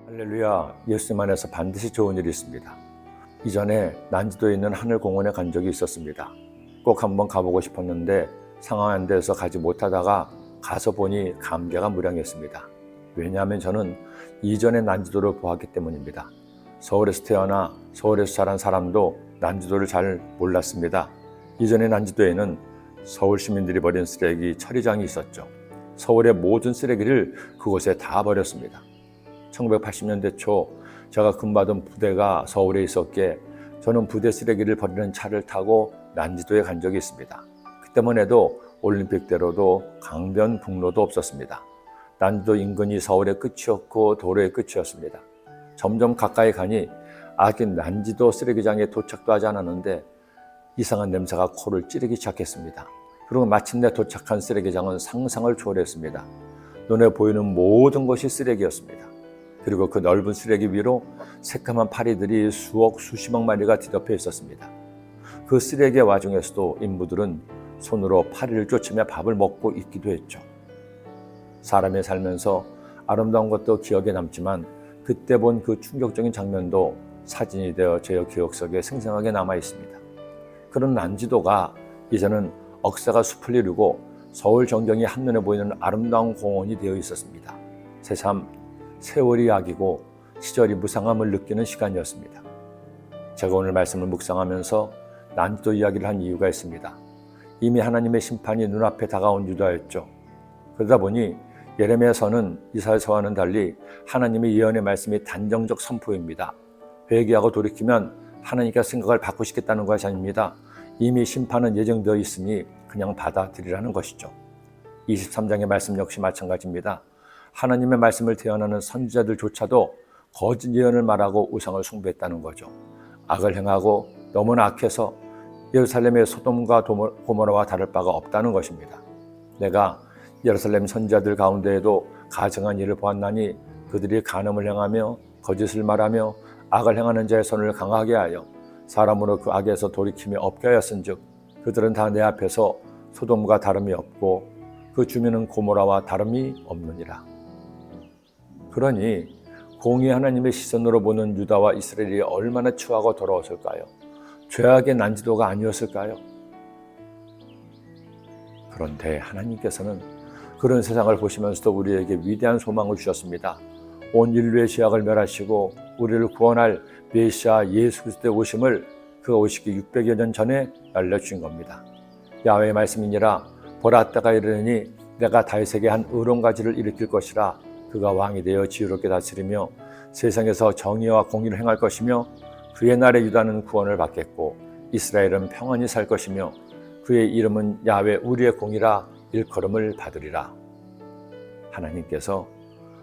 할렐루야, 예수님 안에서 반드시 좋은 일이 있습니다. 이전에 난지도에 있는 하늘공원에 간 적이 있었습니다. 꼭 한번 가보고 싶었는데 상황이 안 돼서 가지 못하다가 가서 보니 감개가 무량했습니다. 왜냐하면 저는 이전에 난지도를 보았기 때문입니다. 서울에서 태어나 서울에서 자란 사람도 난지도를 잘 몰랐습니다. 이전에 난지도에는 서울 시민들이 버린 쓰레기 처리장이 있었죠. 서울의 모든 쓰레기를 그곳에 다 버렸습니다. 1980년대 초 제가 근무하던 부대가 서울에 있었기에 저는 부대 쓰레기를 버리는 차를 타고 난지도에 간 적이 있습니다. 그때만 해도 올림픽대로도 강변북로도 없었습니다. 난지도 인근이 서울의 끝이었고 도로의 끝이었습니다. 점점 가까이 가니 아직 난지도 쓰레기장에 도착도 하지 않았는데 이상한 냄새가 코를 찌르기 시작했습니다. 그리고 마침내 도착한 쓰레기장은 상상을 초월했습니다. 눈에 보이는 모든 것이 쓰레기였습니다. 그리고 그 넓은 쓰레기 위로 새까만 파리들이 수십억 마리가 뒤덮여 있었습니다. 그 쓰레기의 와중에서도 인부들은 손으로 파리를 쫓으며 밥을 먹고 있기도 했죠. 사람이 살면서 아름다운 것도 기억에 남지만 그때 본 그 충격적인 장면도 사진이 되어 제 기억 속에 생생하게 남아 있습니다. 그런 난지도가 이제는 억새가 숲을 이루고 서울 전경이 한눈에 보이는 아름다운 공원이 되어 있었습니다. 새삼 세월이 약이고 시절이 무상함을 느끼는 시간이었습니다. 제가 오늘 말씀을 묵상하면서 난지도 이야기를 한 이유가 있습니다. 이미 하나님의 심판이 눈앞에 다가온 유다였죠. 그러다 보니 예레미야서는 이사야서와는 달리 하나님의 예언의 말씀이 단정적 선포입니다. 회개하고 돌이키면 하나님께서 생각을 바꾸시겠다는 것이 아닙니다. 이미 심판은 예정되어 있으니 그냥 받아들이라는 것이죠. 23장의 말씀 역시 마찬가지입니다. 하나님의 말씀을 대언하는 선지자들조차도 거짓 예언을 말하고 우상을 숭배했다는 거죠. 악을 행하고 너무나 악해서 예루살렘의 소돔과 고모라와 다를 바가 없다는 것입니다. 내가 예루살렘 선지자들 가운데에도 가증한 일을 보았나니 그들이 간음을 행하며 거짓을 말하며 악을 행하는 자의 손을 강하게 하여 사람으로 그 악에서 돌이킴이 없게 하였은즉 그들은 다 내 앞에서 소돔과 다름이 없고 그 주민은 고모라와 다름이 없느니라. 그러니 공의 하나님의 시선으로 보는 유다와 이스라엘이 얼마나 추하고 더러웠을까요? 죄악의 난지도가 아니었을까요? 그런데 하나님께서는 그런 세상을 보시면서도 우리에게 위대한 소망을 주셨습니다. 온 인류의 죄악을 멸하시고 우리를 구원할 메시아 예수 그리스도의 오심을 그가 오시기 600여 년 전에 알려주신 겁니다. 야훼의 말씀이니라 보라 때가 이르니 내가 다윗에게 한 의로운 가지를 일으킬 것이라 그가 왕이 되어 지혜롭게 다스리며 세상에서 정의와 공의를 행할 것이며 그의 날에 유다는 구원을 받겠고 이스라엘은 평안히 살 것이며 그의 이름은 야훼 우리의 공이라 일컬음을 받으리라. 하나님께서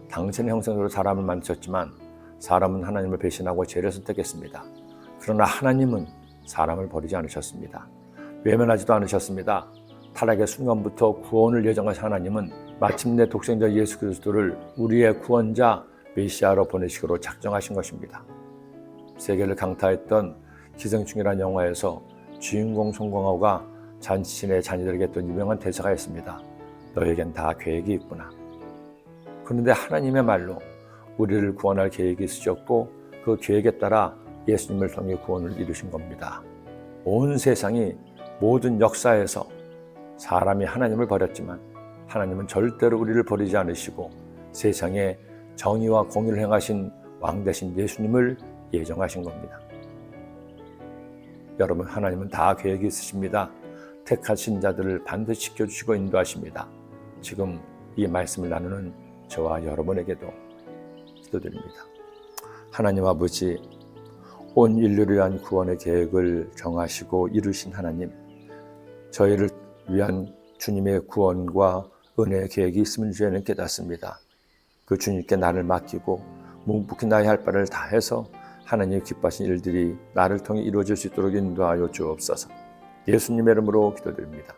당신의 형상으로 사람을 만드셨지만 사람은 하나님을 배신하고 죄를 선택했습니다. 그러나 하나님은 사람을 버리지 않으셨습니다. 외면하지도 않으셨습니다. 타락의 순간부터 구원을 예정하신 하나님은 마침내 독생자 예수 그리스도를 우리의 구원자 메시아로 보내시기로 작정하신 것입니다. 세계를 강타했던 기생충이라는 영화에서 주인공 송강호가 자신의 자녀들에게 했던 유명한 대사가 있습니다. 너에겐 다 계획이 있구나. 그런데 하나님의 말로 우리를 구원할 계획이 있으셨고 그 계획에 따라 예수님을 통해 구원을 이루신 겁니다. 온 세상이 모든 역사에서 사람이 하나님을 버렸지만 하나님은 절대로 우리를 버리지 않으시고 세상에 정의와 공의를 행하신 왕 대신 예수님을 예정하신 겁니다. 여러분, 하나님은 다 계획이 있으십니다. 택하신 자들을 반드시 지켜주시고 인도하십니다. 지금 이 말씀을 나누는 저와 여러분에게도 기도드립니다. 하나님 아버지, 온 인류를 위한 구원의 계획을 정하시고 이루신 하나님, 저희를 위한 주님의 구원과 은혜의 계획이 있음을 저희는 깨닫습니다. 그 주님께 나를 맡기고 묵묵히 나의 할 바를 다해서 하나님의 기뻐하신 일들이 나를 통해 이루어질 수 있도록 인도하여 주옵소서. 예수님의 이름으로 기도드립니다.